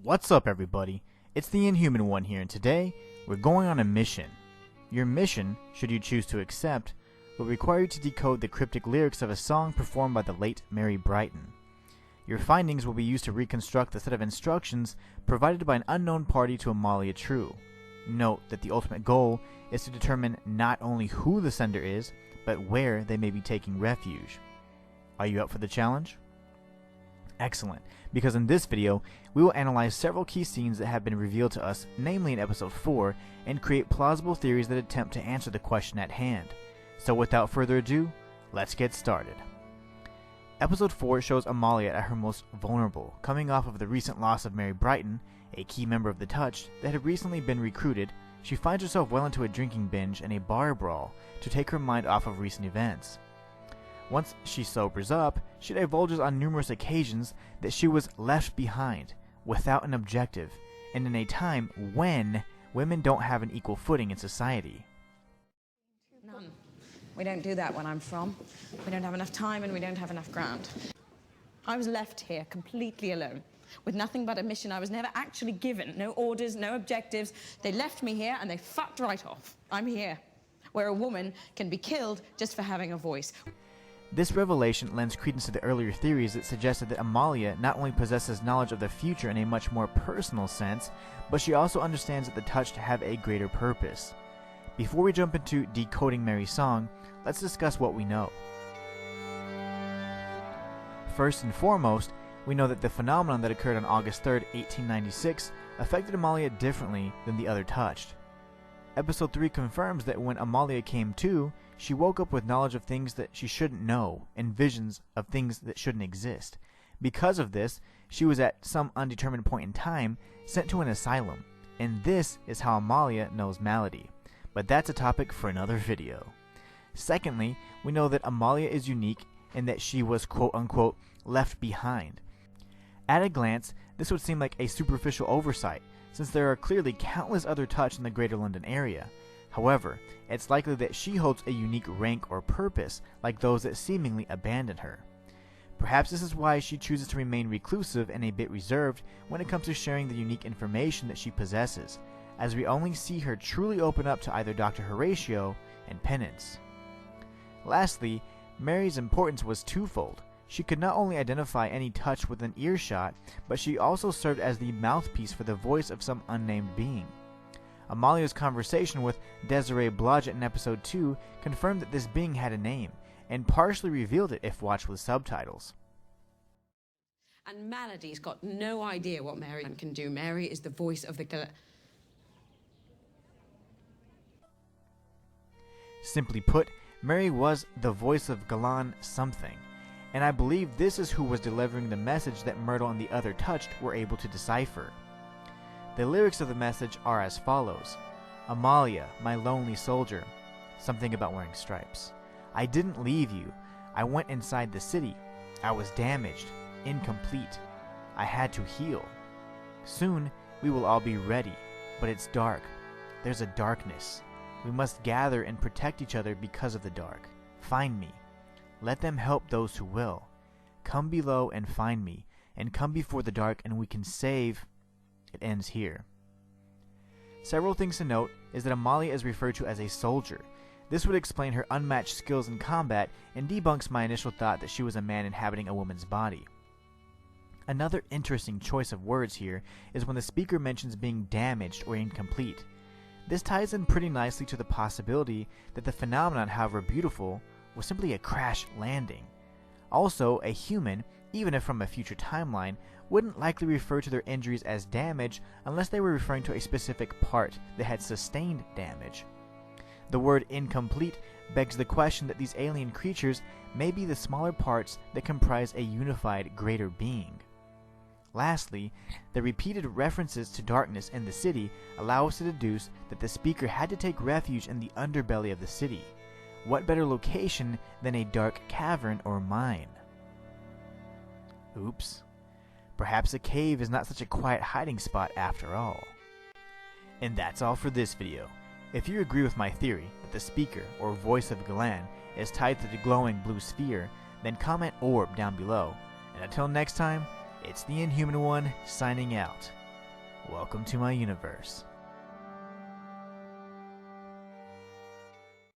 What's up, everybody? It's the Inhuman One here, and today we're going on a mission. Your mission, should you choose to accept, will require you to decode the cryptic lyrics of a song performed by the late Mary Brighton. Your findings will be used to reconstruct the set of instructions provided by an unknown party to Amalia True. Note that the ultimate goal is to determine not only who the sender is, but where they may be taking refuge. Are you up for the challenge? Excellent, because in this video, we will analyze several key scenes that have been revealed to us, namely in Episode 4, and create plausible theories that attempt to answer the question at hand. So without further ado, let's get started. Episode 4 shows Amalia at her most vulnerable, coming off of the recent loss of Mary Brighton, a key member of the Touched, that had recently been recruited. She finds herself well into a drinking binge and a bar brawl to take her mind off of recent events. Once she sobers up, she divulges on numerous occasions that she was left behind, without an objective, and in a time when women don't have an equal footing in society. None. We don't do that when I'm from. We don't have enough time and we don't have enough ground. I was left here completely alone, with nothing but a mission I was never actually given. No orders, no objectives. They left me here and they fucked right off. I'm here, where a woman can be killed just for having a voice. This revelation lends credence to the earlier theories that suggested that Amalia not only possesses knowledge of the future in a much more personal sense, but she also understands that the Touched have a greater purpose. Before we jump into decoding Mary's song, let's discuss what we know. First and foremost, we know that the phenomenon that occurred on August 3rd, 1896 affected Amalia differently than the other Touched. Episode 3 confirms that when Amalia came to, she woke up with knowledge of things that she shouldn't know and visions of things that shouldn't exist. Because of this, she was at some undetermined point in time sent to an asylum, and this is how Amalia knows malady. But that's a topic for another video. Secondly, we know that Amalia is unique in that she was quote-unquote left behind. At a glance, this would seem like a superficial oversight, since there are clearly countless other Touched in the Greater London area. However, it's likely that she holds a unique rank or purpose, like those that seemingly abandon her. Perhaps this is why she chooses to remain reclusive and a bit reserved when it comes to sharing the unique information that she possesses, as we only see her truly open up to either Dr. Horatio and Penance. Lastly, Mary's importance was twofold. She could not only identify any Touched within earshot, but she also served as the mouthpiece for the voice of some unnamed being. Amalia's conversation with Desiree Blodgett in Episode 2 confirmed that this being had a name, and partially revealed it if watched with subtitles. And Malady's got no idea what Mary can do. Mary is the voice of the... Simply put, Mary was the voice of Galan something, and I believe this is who was delivering the message that Myrtle and the other Touched were able to decipher. The lyrics of the message are as follows. Amalia, my lonely soldier. Something about wearing stripes. I didn't leave you. I went inside the city. I was damaged, incomplete. I had to heal. Soon we will all be ready, but it's dark. There's a darkness. We must gather and protect each other because of the dark. Find me. Let them help those who will. Come below and find me, and come before the dark and we can save... It ends here. Several things to note is that Amalia is referred to as a soldier. This would explain her unmatched skills in combat and debunks my initial thought that she was a man inhabiting a woman's body. Another interesting choice of words here is when the speaker mentions being damaged or incomplete. This ties in pretty nicely to the possibility that the phenomenon, however beautiful, was simply a crash landing. Also, a human, even if from a future timeline, wouldn't likely refer to their injuries as damage unless they were referring to a specific part that had sustained damage. The word incomplete begs the question that these alien creatures may be the smaller parts that comprise a unified greater being. Lastly, the repeated references to darkness in the city allow us to deduce that the speaker had to take refuge in the underbelly of the city. What better location than a dark cavern or mine? Oops. Perhaps a cave is not such a quiet hiding spot after all. And that's all for this video. If you agree with my theory that the speaker, or voice of Galan, is tied to the glowing blue sphere, then comment orb down below. And until next time, it's the Inhuman One signing out. Welcome to my universe.